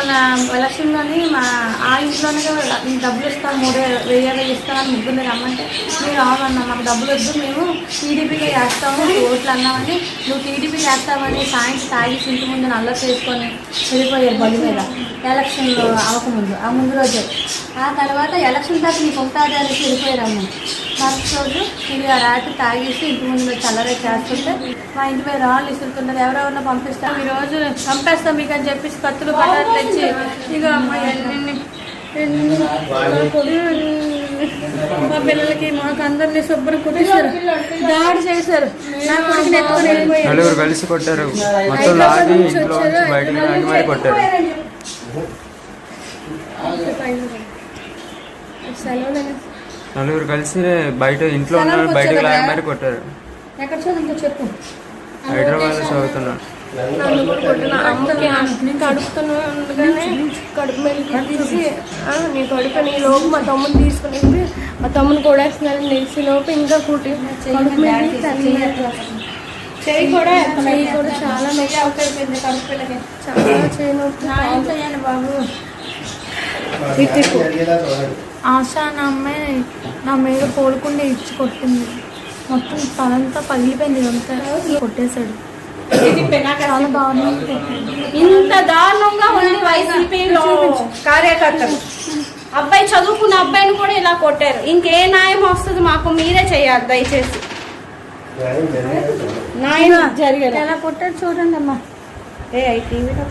మన ఎలక్షన్లోని ఆ ఇంట్లోనే డబ్బులు ఇస్తాం 3,000 ఇస్తామని ముగ్గురు రమ్మంటే మీరు అవునన్నా మాకు డబ్బులు వద్దు మేము టీడీపీకే వేస్తాము ఓట్లు అన్నామని నువ్వు టీడీపీకి వేస్తామని సాయంత్రం తాగి ఇంటి ముందు నల్ల చేసుకొని వెళ్ళిపోయారు బలి మీద ఎలక్షన్లో అవ్వకముందు ఆ ముందు రోజే. ఆ తర్వాత ఎలక్షన్ దాకా నీకు ఉంటుంది అని వెళ్ళిపోయారమ్మ. మరుసటి రోజు ఇది రాత్రి తాగేసి ఇంటి ముందు చల్లరే చేస్తుంటే మా ఇంటి మీద రాళ్ళు ఇస్తుంటారు, ఎవరెవరినో పంపిస్తాం ఈరోజు చంపేస్తాం మీకు అని చెప్పేసి కత్తులు పట్టాలు తెచ్చి ఇక అమ్మాయి మా పిల్లలకి మాకు అందరినీ శుభ్రం కుట్టిస్తారు, దాడి చేశారు. నా కొడుకుని ఎత్తుకొని వెళ్ళిపోయారు. కలిసి కొట్టారు, మొత్తం లాగి ఇంట్లో నుంచి బయటికి లాగి మరి కొట్టారు. నలుగురు కలిసి బయట ఇంట్లో ఉన్నారు, బయటకు లాగి మరి కొట్టారు. ఎక్కడ చదువుతుందో చెప్పు. హైదరాబాద్ లో చదువుతున్నా. నన్ను కూడా కొట్టిన అమ్మకి కడుపుతున్నాగానే కడుపు మీద తీసి నీ కడుపు నీ లోపు మా తమ్ముని తీసుకుని మా తమ్ముని కొడేస్తున్నారని తెలిసి లోపు ఇంకా కుట్టి కడుపు మీద చెయ్యి కూడా చాలా నొప్పి అయిపోయింది. కడుపులకి చాలా చేయి నొప్పి బాబు. ఆశ నా అమ్మాయి నా మీద కోలుకుండా ఇచ్చి కొట్టింది, మొత్తం తలంతా పగిలిపోయింది, అంతా కొట్టేశాడు. చాలా దారుణంగా ఇంత దారుణంగా ఉంది వైసీపీలో కార్యకర్తలు. అబ్బాయి చదువుకున్న అబ్బాయిని కూడా ఇలా కొట్టారు. ఇంకే న్యాయం వస్తుంది మాకు, మీరే చేయాలి దయచేసి. న్యాయం జరిగేది ఎలా కొట్టాడు చూడండి అమ్మా. టీవీలో